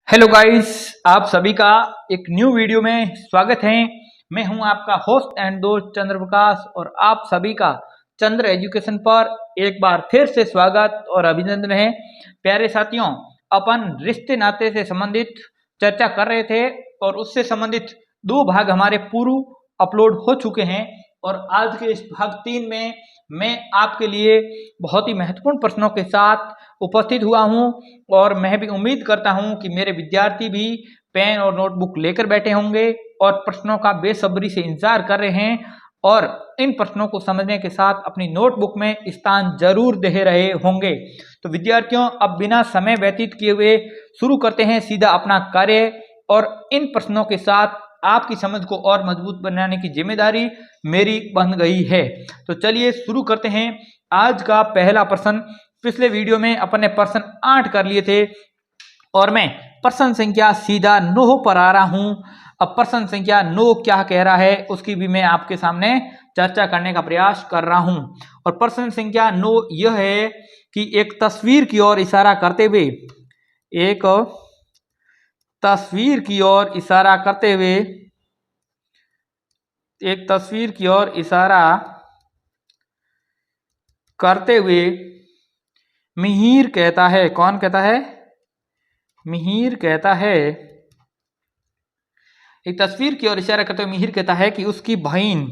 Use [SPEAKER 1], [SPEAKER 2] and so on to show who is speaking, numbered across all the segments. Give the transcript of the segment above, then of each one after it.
[SPEAKER 1] Hello guys, आप सभी का एक न्यू वीडियो में स्वागत है। मैं हूं आपका होस्ट एंड दोस्त चंद्र प्रकाश और आप सभी का चंद्र एजुकेशन पर एक बार फिर से स्वागत और अभिनंदन है। प्यारे साथियों, अपन रिश्ते नाते से संबंधित चर्चा कर रहे थे और उससे संबंधित दो भाग हमारे पूर्व अपलोड हो चुके हैं और आज के इस भाग 3 में मैं आपके लिए बहुत ही महत्वपूर्ण प्रश्नों के साथ उपस्थित हुआ हूं और मैं भी उम्मीद करता हूं कि मेरे विद्यार्थी भी पेन और नोटबुक लेकर बैठे होंगे और प्रश्नों का बेसब्री से इंतजार कर रहे हैं और इन प्रश्नों को समझने के साथ अपनी नोटबुक में स्थान जरूर दे रहे होंगे। तो विद्यार्थियों, अब बिना समय व्यतीत किए हुए शुरू करते हैं सीधा अपना कार्य और इन प्रश्नों के साथ आपकी समझ को और मजबूत बनाने की जिम्मेदारी मेरी बन गई है। तो चलिए शुरू करते हैं। आज का पहला प्रश्न, पिछले वीडियो में अपन ने प्रश्न 8 कर लिए थे और मैं प्रश्न संख्या सीधा 9 पर आ रहा हूं। अब प्रश्न संख्या 9 क्या कह रहा है उसकी भी मैं आपके सामने चर्चा करने का प्रयास कर रहा हूं। और प्रश्न संख्या 9 यह है कि एक तस्वीर की ओर इशारा करते हुए एक तस्वीर की ओर इशारा करते हुए एक तस्वीर की ओर इशारा करते हुए मिहिर कहता है, कौन कहता है? मिहिर कहता है, एक तस्वीर की ओर इशारा करते हुए मिहिर कहता है कि उसकी बहन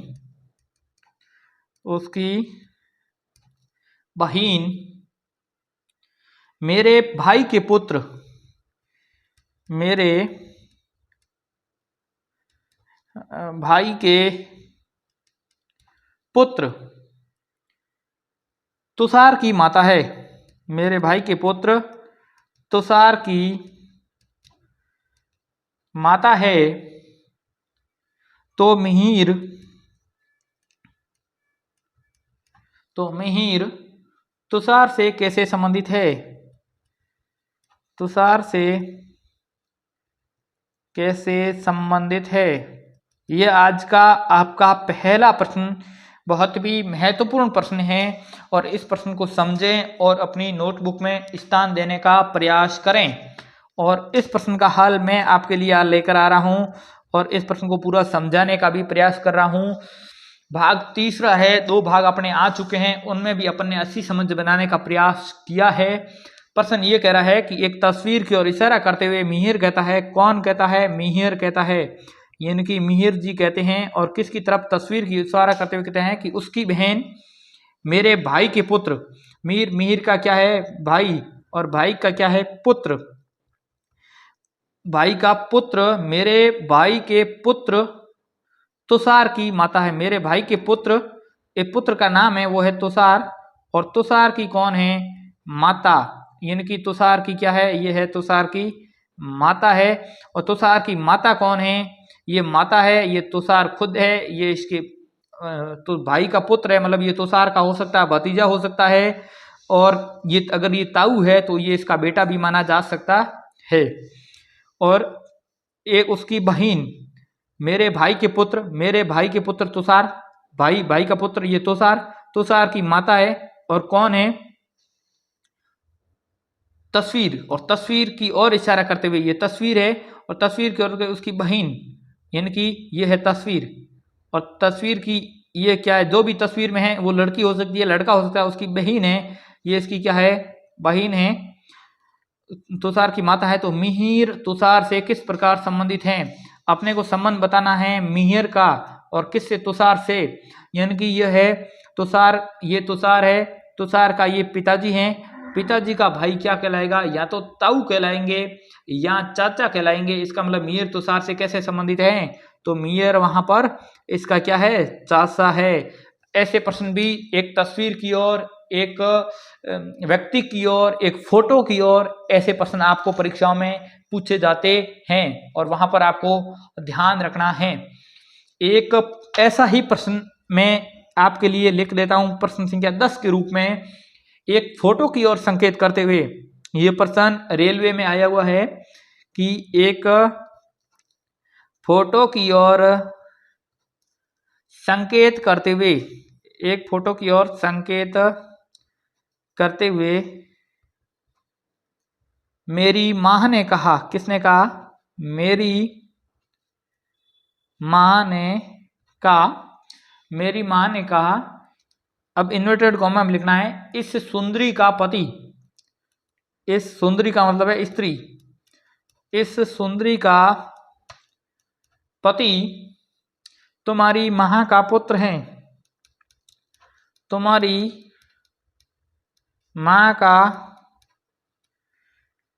[SPEAKER 1] मेरे भाई के पुत्र मेरे भाई के पुत्र तुषार की माता है। मेरे भाई के पुत्र तुषार की माता है। तो मिहिर तुषार से कैसे संबंधित है? तुषार से कैसे संबंधित है? यह आज का आपका पहला प्रश्न बहुत भी महत्वपूर्ण प्रश्न है और इस प्रश्न को समझें और अपनी नोटबुक में स्थान देने का प्रयास करें। और इस प्रश्न का हल मैं आपके लिए लेकर आ रहा हूं और इस प्रश्न को पूरा समझाने का भी प्रयास कर रहा हूं। भाग तीसरा है, 2 भाग अपने आ चुके हैं, उनमें भी अपन ने अच्छी समझ बनाने का प्रयास किया है। प्रश्न ये कह रहा है कि एक तस्वीर की ओर इशारा करते हुए मिहिर कहता है, कौन कहता है? मिहिर कहता है, यानी कि मिहिर जी कहते हैं। और किसकी तरफ तस्वीर की इशारा करते हुए कहते हैं कि उसकी बहन मेरे भाई के पुत्र। मिहिर का क्या है? भाई, और भाई का क्या है? पुत्र। भाई का पुत्र मेरे भाई के पुत्र तुषार की माता है। मेरे भाई के पुत्र, एक पुत्र का नाम है वो है तुषार और तुषार की कौन है? माता। यानी कि तुषार की क्या है? ये है तुषार की माता है। और तुषार की माता कौन है? ये माता है, ये तुषार खुद है, ये इसके तो भाई का पुत्र है, मतलब ये तुषार का हो सकता है, भतीजा हो सकता है। और ये अगर ये ताऊ है तो ये इसका बेटा भी माना जा सकता है। और एक उसकी बहन मेरे भाई के पुत्र तुषार, भाई का पुत्र ये तुषार की माता है। और कौन है? तस्वीर। और तस्वीर की ओर इशारा करते हुए ये तस्वीर है और तस्वीर की ओर उसकी बहन, यानी कि ये है तस्वीर। और तस्वीर की ये क्या है? जो भी तस्वीर में है वो लड़की हो सकती है, लड़का हो सकता है, उसकी बहन है, ये इसकी क्या है? बहन है, तुषार की माता है। तो मिहिर तुषार से किस प्रकार संबंधित हैं? अपने को संबंध बताना है मिहिर का और किससे? तुषार से। यानी कि यह है तुषार, ये तुषार है, तुषार का ये पिताजी हैं। पिताजी का भाई क्या कहलाएगा? या तो ताऊ कहलाएंगे या चाचा कहलाएंगे। इसका मतलब मिहिर तुषार से कैसे संबंधित है? तो मिहिर वहां पर इसका क्या है? चाचा है। ऐसे प्रश्न भी एक तस्वीर की ओर, एक व्यक्ति की ओर, एक फोटो की ओर, ऐसे प्रश्न आपको परीक्षाओं में पूछे जाते हैं और वहां पर आपको ध्यान रखना है। एक ऐसा ही प्रश्न मैं आपके लिए लिख देता हूं प्रश्न संख्या 10 के रूप में, एक फोटो की ओर संकेत करते हुए। यह प्रश्न रेलवे में आया हुआ है कि एक फोटो की ओर संकेत करते हुए, एक फोटो की ओर संकेत करते हुए मेरी माँ ने कहा। किसने कहा? मेरी माँ ने कहा। मेरी माँ ने कहा। अब इन्वर्टेड कॉमा में लिखना है इस सुंदरी का पति। इस सुंदरी का मतलब है स्त्री। इस सुंदरी का पति तुम्हारी माँ का पुत्र है। तुम्हारी माँ का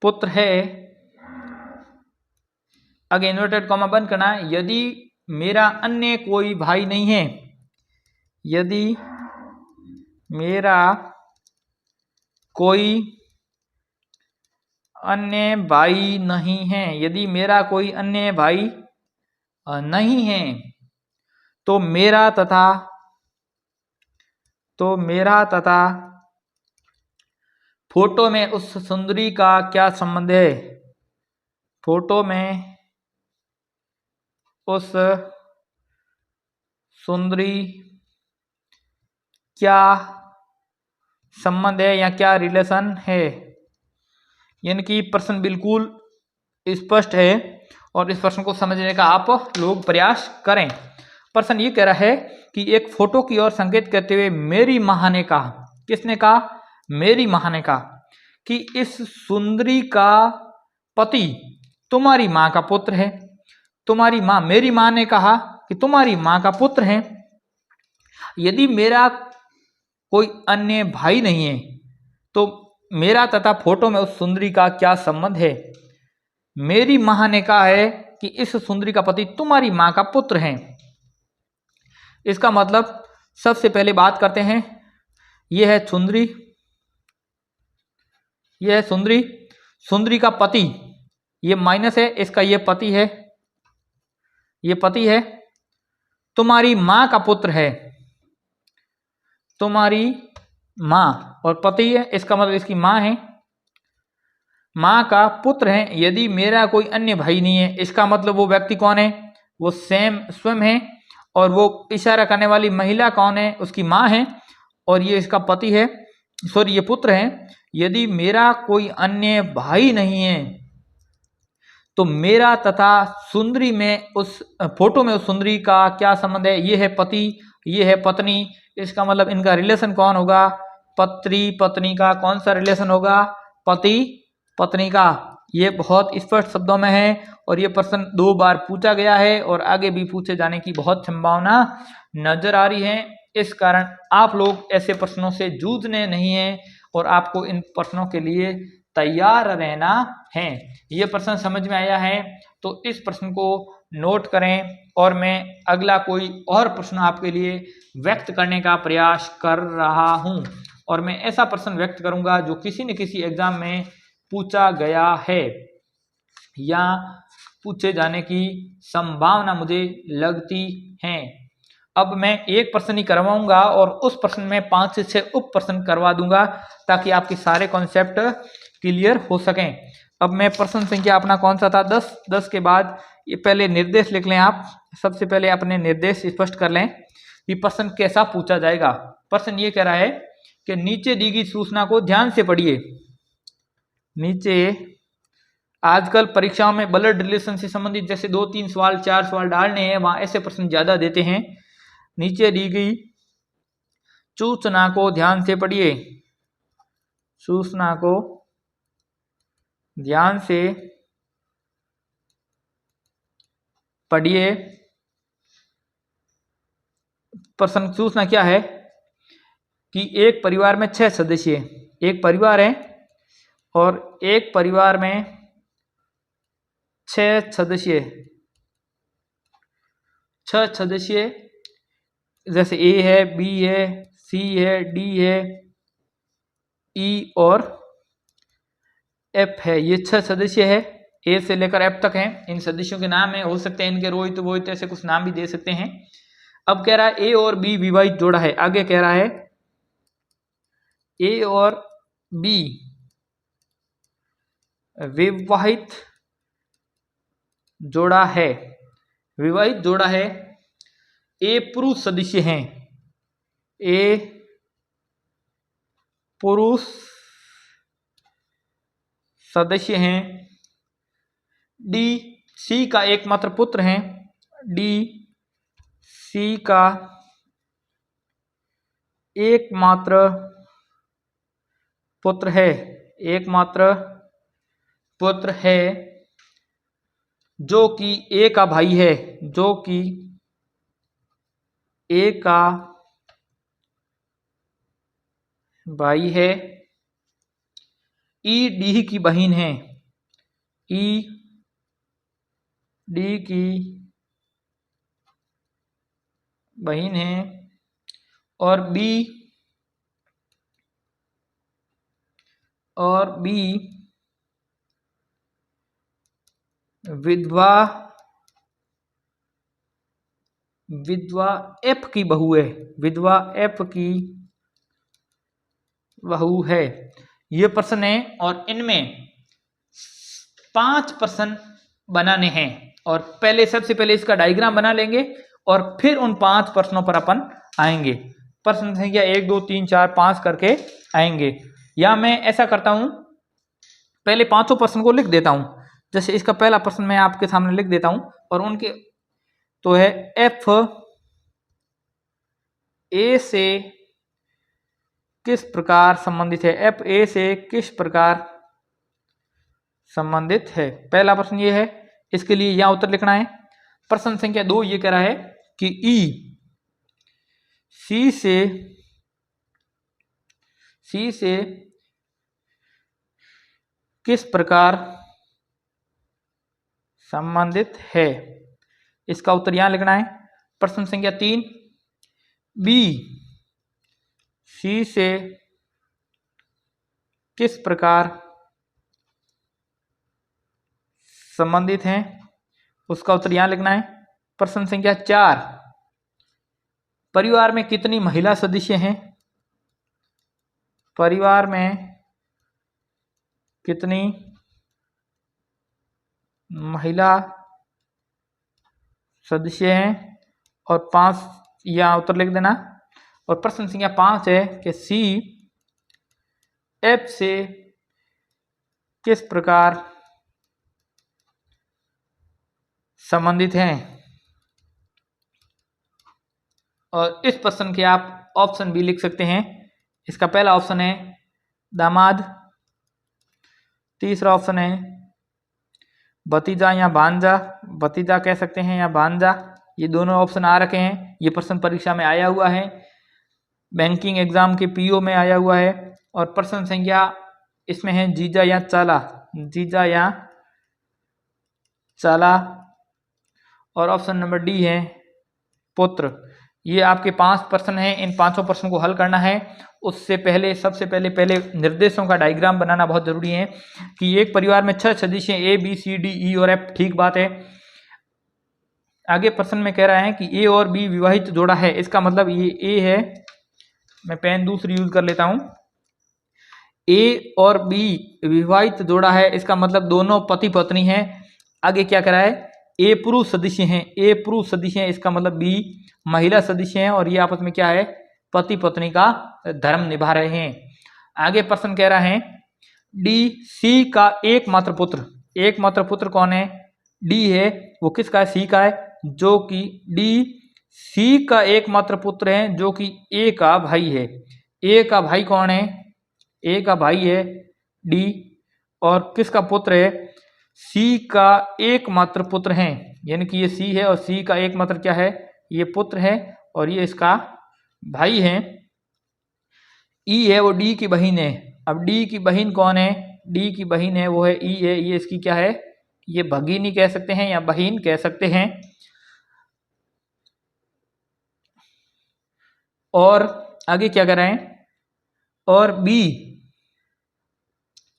[SPEAKER 1] पुत्र है। आगे इन्वर्टेड कॉमा बंद करना है। यदि मेरा अन्य कोई भाई नहीं है। यदि मेरा कोई अन्य भाई नहीं है। यदि मेरा कोई अन्य भाई नहीं है तो मेरा तथा फोटो में उस सुंदरी का क्या संबंध है। फोटो में उस सुंदरी क्या संबंध है या क्या रिलेशन है। यानी कि प्रश्न बिल्कुल स्पष्ट है और इस प्रश्न को समझने का आप लोग प्रयास करें। प्रश्न ये कह रहा है कि एक फोटो की ओर संकेत करते हुए मेरी माँ ने कहा। किसने कहा? मेरी माँ ने कहा कि इस सुंदरी का पति तुम्हारी माँ का पुत्र है। तुम्हारी माँ, मेरी माँ ने कहा कि तुम्हारी माँ का पुत्र है। यदि मेरा कोई अन्य भाई नहीं है तो मेरा तथा फोटो में उस सुंदरी का क्या संबंध है। मेरी माँ ने कहा है कि इस सुंदरी का पति तुम्हारी माँ का पुत्र है। इसका मतलब सबसे पहले बात करते हैं। यह है सुंदरी। यह है सुंदरी। सुंदरी का पति, ये माइनस है, इसका ये पति है। ये पति है। तुम्हारी माँ का पुत्र है। तुम्हारी माँ और पति है, इसका मतलब इसकी माँ है। माँ का पुत्र है। यदि मेरा कोई अन्य भाई नहीं है, इसका मतलब वो व्यक्ति कौन है? वो स्वयं है। और वो इशारा करने वाली महिला कौन है? उसकी माँ है। और ये इसका पति है, सॉरी ये पुत्र है। यदि मेरा कोई अन्य भाई नहीं है तो मेरा तथा सुंदरी में उस फोटो में उस सुंदरी का क्या संबंध है। ये है पति, ये है पत्नी। इसका मतलब इनका रिलेशन कौन होगा? पति पत्नी का कौन सा रिलेशन होगा? पति पत्नी का। ये बहुत स्पष्ट शब्दों में है और ये प्रश्न 2 बार पूछा गया है और आगे भी पूछे जाने की बहुत संभावना नजर आ रही है। इस कारण आप लोग ऐसे प्रश्नों से जूझने नहीं है और आपको इन प्रश्नों के लिए तैयार रहना है। ये प्रश्न समझ में आया है तो इस प्रश्न को नोट करें और मैं अगला कोई और प्रश्न आपके लिए व्यक्त करने का प्रयास कर रहा हूं। और मैं ऐसा प्रश्न व्यक्त करूंगा जो किसी न किसी एग्जाम में पूछा गया है या पूछे जाने की संभावना मुझे लगती है। अब मैं एक प्रश्न ही करवाऊंगा और उस प्रश्न में 5 से 6 उप प्रश्न करवा दूंगा ताकि आपके सारे कॉन्सेप्ट क्लियर हो सकें। अब मैं प्रश्न संख्या अपना कौन सा था? 10 के बाद ये पहले निर्देश लिख लें आप। सबसे पहले अपने निर्देश स्पष्ट कर लें कि प्रश्न कैसा पूछा जाएगा। प्रश्न ये कह रहा है कि नीचे दी गई सूचना को ध्यान से पढ़िए। नीचे आजकल परीक्षाओं में ब्लड रिलेशन से संबंधित जैसे 2-3 सवाल 4 सवाल डालने हैं, वहां ऐसे प्रश्न ज्यादा देते हैं। नीचे दी गई सूचना को ध्यान से पढ़िए। सूचना को ध्यान से पढ़िए। प्रश्न सूचना क्या है कि एक परिवार में 6 सदस्य, एक परिवार है और एक परिवार में 6 सदस्य, 6 सदस्य जैसे ए है, बी है, सी है, डी है, ई और एफ है। ये 6 सदस्य है, ए से लेकर एफ तक हैं। इन सदस्यों के नाम है, हो सकते हैं इनके रोहित वोहित ऐसे कुछ नाम भी दे सकते हैं। अब कह रहा है ए और बी विवाहित जोड़ा है। आगे कह रहा है ए और बी विवाहित जोड़ा है। विवाहित जोड़ा है। ए पुरुष सदस्य हैं। ए पुरुष सदस्य हैं। डी सी का एकमात्र पुत्र हैं। डी सी का एकमात्र पुत्र है, एकमात्र पुत्र है, जो कि ए का भाई है, जो कि ए का भाई है। ई डी की बहन है, ई डी की बहन है। और बी विधवा एफ की बहू है, विधवा एफ की बहू है। ये प्रश्न है और इनमें 5 प्रश्न बनाने हैं और सबसे पहले इसका डायग्राम बना लेंगे और फिर उन 5 प्रश्नों पर अपन आएंगे। प्रश्न संख्या 1 2 3 4 5 करके आएंगे। या मैं ऐसा करता हूं, पहले 5 प्रश्न को लिख देता हूं। जैसे इसका पहला प्रश्न मैं आपके सामने लिख देता हूं और उनके तो है एफ ए से किस प्रकार संबंधित है, एफ ए से किस प्रकार संबंधित है। पहला प्रश्न ये है, इसके लिए यहां उत्तर लिखना है। प्रश्न संख्या 2 ये कह रहा है कि ई सी से किस प्रकार संबंधित है, इसका उत्तर यहां लिखना है। प्रश्न संख्या 3 बी सी से किस प्रकार संबंधित हैं, उसका उत्तर यहां लिखना है। प्रश्न संख्या 4 परिवार में कितनी महिला सदस्य हैं, परिवार में कितनी महिला सदस्य हैं और 5 यहां उत्तर लिख देना। और प्रश्न संख्या 5 है कि सी एफ से किस प्रकार संबंधित हैं। और इस प्रश्न के आप ऑप्शन भी लिख सकते हैं। इसका पहला ऑप्शन है दामाद, तीसरा ऑप्शन है भतीजा या भांजा, भतीजा कह सकते हैं या भांजा, ये दोनों ऑप्शन आ रखे हैं। ये प्रश्न परीक्षा में आया हुआ है, बैंकिंग एग्जाम के पीओ में आया हुआ है। और प्रश्न संख्या इसमें है जीजा या चाला, जीजा या चाला। और ऑप्शन नंबर डी है पुत्र। ये आपके 5 प्रश्न हैं, इन 5 प्रश्नों को हल करना है। उससे पहले सबसे पहले निर्देशों का डायग्राम बनाना बहुत जरूरी है कि एक परिवार में 6 सदस्य A B C D E और एफ, ठीक बात है। आगे प्रश्न में कह रहा है कि ए और बी विवाहित जोड़ा है, इसका मतलब ये ए है, मैं पेन दूसरी यूज कर लेता हूं। ए और बी विवाहित जोड़ा है, इसका मतलब दोनों पति पत्नी हैं। आगे क्या कह रहा है, ए पुरुष सदस्य हैं, ए पुरुष सदस्य हैं, इसका मतलब बी महिला सदस्य हैं और ये आपस में क्या है, पति पत्नी का धर्म निभा रहे हैं। आगे प्रश्न कह रहा है डी सी का एकमात्र पुत्र, एकमात्र पुत्र कौन है, डी है, वो किसका है, सी का है, जो कि डी सी का एकमात्र पुत्र है, जो कि ए का भाई है। ए का भाई कौन है, ए का भाई है डी, और किसका पुत्र है, सी का एकमात्र पुत्र है, यानी कि ये सी है और सी का एकमात्र क्या है, ये पुत्र है और ये इसका भाई है। ई है वो डी की बहन है। अब डी की बहन कौन है, डी की बहन है वो है ई है, ये इसकी क्या है, ये भगिनी कह सकते हैं या बहन कह सकते हैं। और आगे क्या कर रहे हैं, और बी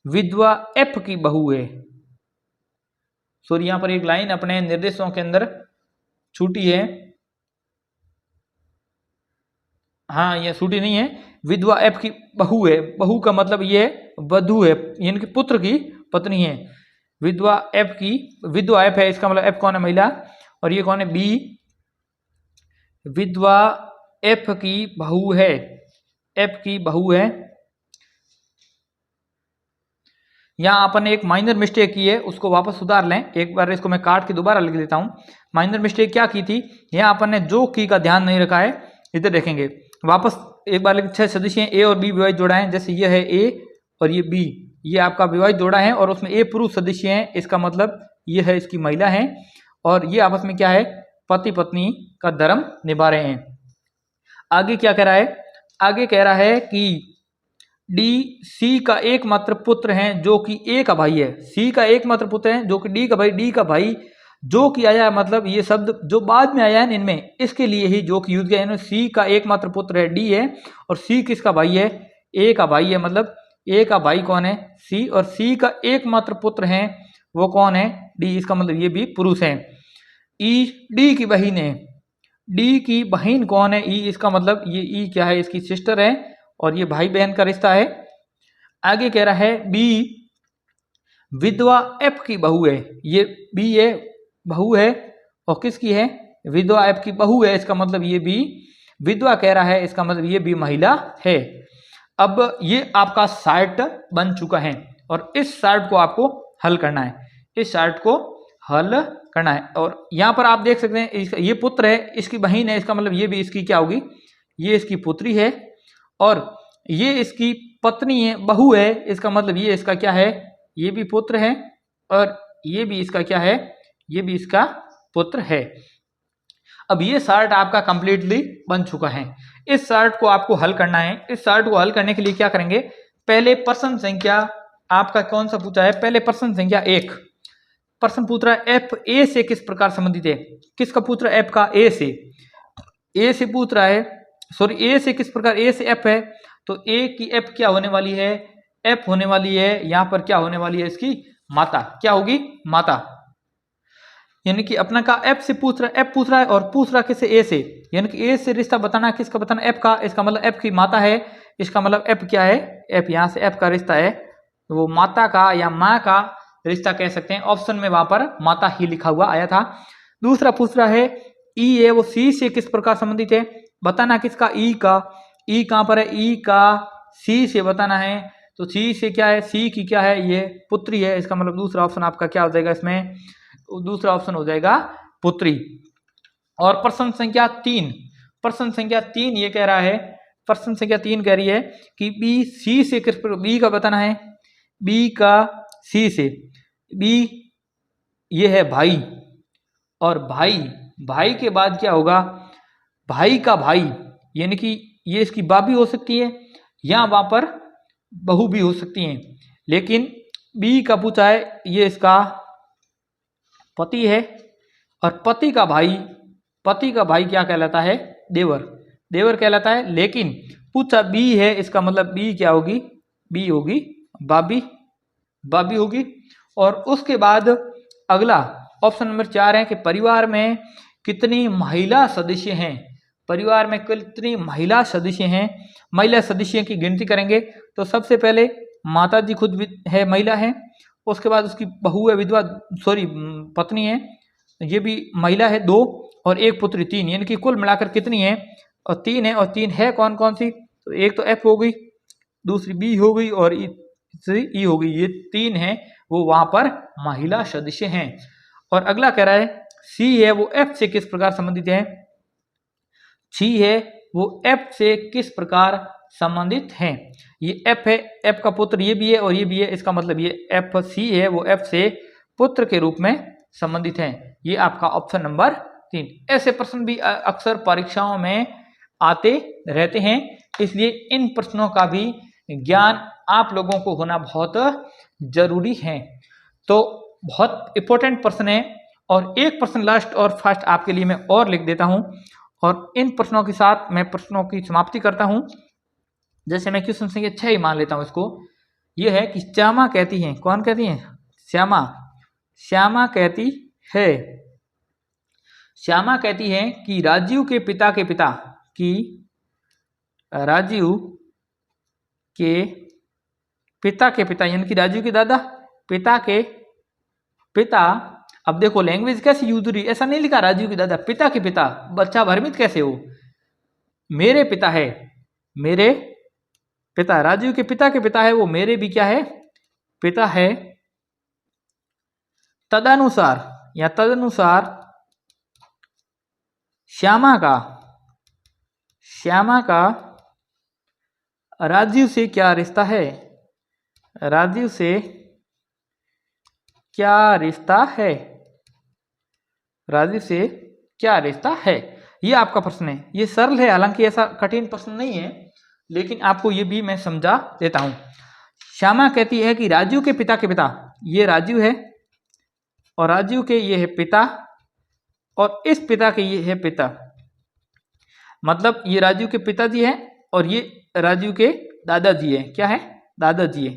[SPEAKER 1] विधवा एफ की बहू है। सॉरी, यहां पर एक लाइन अपने निर्देशों के अंदर छूटी है, हाँ ये छूटी नहीं है, विधवा एफ की बहू है। बहू का मतलब ये वधू है, यानी कि पुत्र की पत्नी है। विधवा एफ की, विधवा एफ है, इसका मतलब एफ कौन है, महिला, और ये कौन है, बी विधवा एफ की बहू है, एफ की बहू है। यहाँ अपन ने एक माइनर मिस्टेक की है, उसको वापस सुधार लें। एक बार इसको मैं काट के दोबारा लिख लेता हूँ। माइनर मिस्टेक क्या की थी, यहाँ अपन ने जो की का ध्यान नहीं रखा है। इधर देखेंगे वापस एक बार लिख, 6 सदस्य हैं, ए और बी विभाजित जोड़ा है। जैसे ये है ए और ये बी, ये आपका विभाजित जोड़ा है और उसमें ए पुरुष सदस्य हैं, इसका मतलब ये है इसकी महिला है और ये आपस में क्या है, पति पत्नी का धर्म निभा रहे हैं। आगे क्या कह रहा है, आगे कह रहा है कि डी सी का एकमात्र पुत्र है जो कि ए का भाई है। सी का एकमात्र पुत्र है जो कि डी का भाई, डी का भाई जो कि आया है, मतलब ये शब्द जो बाद में आया है इनमें, इसके लिए ही जो कि यूज किया है। सी का एकमात्र पुत्र है डी है और सी किसका भाई है, ए का भाई है। मतलब ए का भाई कौन है, सी, और सी का एकमात्र पुत्र है वो कौन है, डी। इसका मतलब ये भी पुरुष है। ई डी की बहन है, डी की बहन कौन है, ई, इसका मतलब ये ई क्या है, इसकी सिस्टर है और ये भाई बहन का रिश्ता है। आगे कह रहा है बी विधवा एफ की बहू है। ये बी है बहू है और किसकी है, विधवा एफ की बहू है। इसका मतलब ये भी विधवा कह रहा है, इसका मतलब ये भी महिला है। अब ये आपका शार्ट बन चुका है और इस शार्ट को आपको हल करना है, इस शार्ट को हल करना है। और यहाँ पर आप देख सकते हैं ये पुत्र है, इसकी बहन है, इसका मतलब ये भी इसकी क्या होगी, ये इसकी पुत्री है और ये इसकी पत्नी है, बहू है। इसका मतलब ये इसका क्या है, ये भी पुत्र है और ये भी इसका क्या है, ये भी इसका पुत्र है। अब ये शार्ट आपका कंप्लीटली बन चुका है। इस शार्ट को आपको हल करना है। इस शार्ट को हल करने के लिए क्या करेंगे, पहले प्रश्न संख्या आपका कौन सा पूछा है, पहले प्रश्न संख्या 1 प्रश्न पूछ रहा है एफ ए से किस प्रकार संबंधित है। किसका पूछ रहा है, एफ का, ए से पूछ रहा है, सॉरी ए से किस प्रकार, ए से एफ है तो ए की एफ क्या होने वाली है, एफ होने वाली है। यहाँ पर क्या होने वाली है, इसकी माता, क्या होगी, माता। यानी कि अपना का एफ से पूछ रहा है, एफ पूछ रहा है और पूछ रहा किससे, ए से, यानी कि ए से रिश्ता बताना, किसका बताना, एफ का। इसका मतलब एफ की माता है, इसका मतलब एफ क्या है, एफ यहाँ से एफ का रिश्ता है, वो माता का या माँ का रिश्ता कह सकते हैं। ऑप्शन में वहां पर माता ही लिखा हुआ आया था। दूसरा पूछ रहा है ई है वो सी से किस प्रकार संबंधित है, बताना किसका, ई का। ई कहाँ पर है, ई का सी से बताना है। तो सी से क्या है, सी की क्या है, ये पुत्री है। इसका मतलब दूसरा ऑप्शन आपका क्या हो जाएगा, इसमें दूसरा ऑप्शन हो जाएगा पुत्री। और प्रश्न संख्या 3, प्रश्न संख्या 3 ये कह रहा है, प्रश्न संख्या 3 कह रही है कि बी सी से किस, बी का बताना है, बी का सी से। बी ये है भाई और भाई के बाद क्या होगा, भाई का भाई, यानी कि ये इसकी बाबी हो सकती है या वहां पर बहू भी हो सकती हैं। लेकिन बी का पूछा है, ये इसका पति है और पति का भाई क्या कहलाता है, देवर कहलाता है। लेकिन पूछा बी है, इसका मतलब बी क्या होगी, बी होगी बाबी होगी। और उसके बाद अगला ऑप्शन नंबर 4 है कि परिवार में कितनी महिला सदस्य हैं, परिवार में कितनी महिला सदस्य हैं। महिला सदस्य की गिनती करेंगे तो सबसे पहले माता जी खुद है, महिला है। उसके बाद उसकी बहू है, विधवा, सॉरी पत्नी है, ये भी महिला है, 2 और एक पुत्री 3, यानी कि कुल मिलाकर कितनी है, और 3 है। और 3 है कौन कौन सी, तो एक तो एफ हो गई, दूसरी बी हो गई और ई हो गई, ये 3 है वो वहां पर महिला सदस्य हैं। और अगला कह रहा है सी है वो एफ से किस प्रकार संबंधित है, सी है वो एफ से किस प्रकार संबंधित है। ये एफ है, एफ का पुत्र ये भी है और ये भी है, इसका मतलब ये एफ सी है वो एफ से पुत्र के रूप में संबंधित है। ये आपका ऑप्शन नंबर 3। ऐसे प्रश्न भी अक्सर परीक्षाओं में आते रहते हैं, इसलिए इन प्रश्नों का भी ज्ञान आप लोगों को होना बहुत जरूरी है। तो बहुत इंपॉर्टेंट प्रश्न है। और एक प्रश्न लास्ट और फर्स्ट आपके लिए मैं और लिख देता हूं और इन प्रश्नों के साथ मैं प्रश्नों की समाप्ति करता हूं। जैसे मैं क्वेश्चन संख्या 6 ही मान लेता हूं इसको। यह है कि श्यामा कहती है, कौन कहती है, श्यामा कहती है, श्यामा कहती है कि राजीव के पिता के पिता, कि राजीव के पिता के पिता, यानी कि राजीव के दादा, पिता के पिता। अब देखो लैंग्वेज कैसे यूज हो रही, ऐसा नहीं लिखा राजीव के दादा, पिता के पिता, बच्चा भ्रमित कैसे हो, मेरे पिता है, मेरे पिता, राजीव के पिता है वो मेरे भी क्या है, पिता है, तदनुसार श्यामा का राजीव से क्या रिश्ता है, राजीव से क्या रिश्ता है, राजीव से क्या रिश्ता है। ये आपका प्रश्न है। ये सरल है, हालांकि ऐसा कठिन प्रश्न नहीं है, लेकिन आपको ये भी मैं समझा देता हूं। श्यामा कहती है कि राजीव के पिता के पिता, ये राजीव है और राजीव के ये है पिता और इस पिता के ये है पिता, मतलब ये राजीव के पिताजी हैं और ये राजीव के दादाजी है। क्या है? दादाजी है।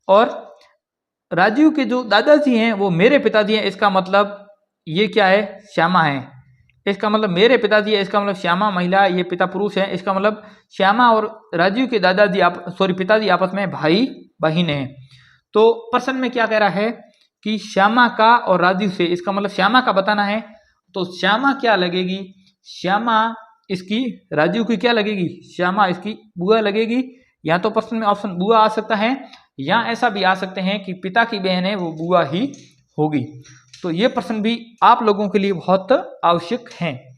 [SPEAKER 1] और राजीव के जो दादाजी हैं वो मेरे पिताजी हैं। इसका मतलब ये क्या है? श्यामा है। इसका मतलब मेरे पिताजी है, इसका मतलब श्यामा महिला, ये पिता पुरुष है। इसका मतलब श्यामा और राजीव के पिताजी आपस में भाई बहन है। तो प्रश्न में क्या कह रहा है कि श्यामा का और राजीव से, इसका मतलब श्यामा का बताना है। तो श्यामा क्या लगेगी? श्यामा इसकी राजीव की क्या लगेगी? श्यामा इसकी बुआ लगेगी। या तो प्रश्न में ऑप्शन बुआ आ सकता है, या ऐसा भी आ सकते हैं कि पिता की बहन है वो बुआ ही होगी। तो ये प्रश्न भी आप लोगों के लिए बहुत आवश्यक हैं।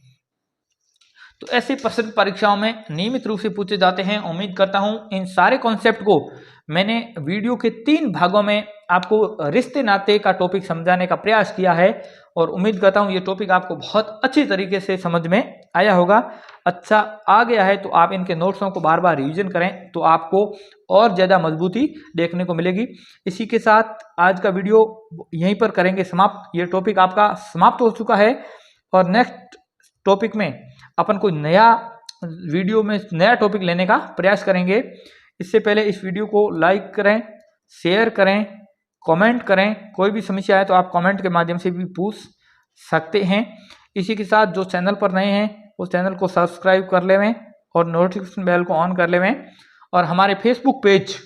[SPEAKER 1] तो ऐसे प्रश्न परीक्षाओं में नियमित रूप से पूछे जाते हैं। उम्मीद करता हूं इन सारे कॉन्सेप्ट को मैंने वीडियो के 3 भागों में आपको रिश्ते नाते का टॉपिक समझाने का प्रयास किया है, और उम्मीद करता हूं ये टॉपिक आपको बहुत अच्छी तरीके से समझ में आया होगा। अच्छा आ गया है तो आप इनके नोट्सों को बार बार रिवीजन करें, तो आपको और ज़्यादा मजबूती देखने को मिलेगी। इसी के साथ आज का वीडियो यहीं पर करेंगे समाप्त। ये टॉपिक आपका समाप्त हो चुका है, और नेक्स्ट टॉपिक में अपन कोई नया वीडियो में नया टॉपिक लेने का प्रयास करेंगे। इससे पहले इस वीडियो को लाइक करें, शेयर करें, कमेंट करें। कोई भी समस्या है तो आप कमेंट के माध्यम से भी पूछ सकते हैं। इसी के साथ जो चैनल पर नए हैं उस चैनल को सब्सक्राइब कर लेवें और नोटिफिकेशन बेल को ऑन कर लेवें। और हमारे फेसबुक पेज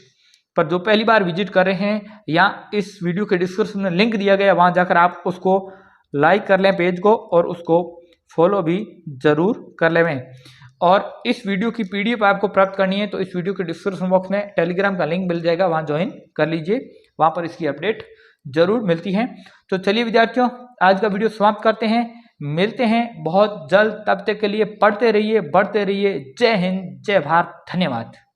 [SPEAKER 1] पर जो पहली बार विजिट कर रहे हैं, या इस वीडियो के डिस्क्रिप्शन में लिंक दिया गया, वहाँ जाकर आप उसको लाइक कर लें पेज को, और उसको फॉलो भी जरूर कर लेवें। और इस वीडियो की PDF आपको प्राप्त करनी है तो इस वीडियो के डिस्क्रिप्शन बॉक्स में टेलीग्राम का लिंक मिल जाएगा, वहाँ ज्वाइन कर लीजिए। वहाँ पर इसकी अपडेट जरूर मिलती है। तो चलिए विद्यार्थियों, आज का वीडियो समाप्त करते हैं। मिलते हैं बहुत जल्द। तब तक के लिए पढ़ते रहिए, बढ़ते रहिए। जय हिंद, जय भारत, धन्यवाद।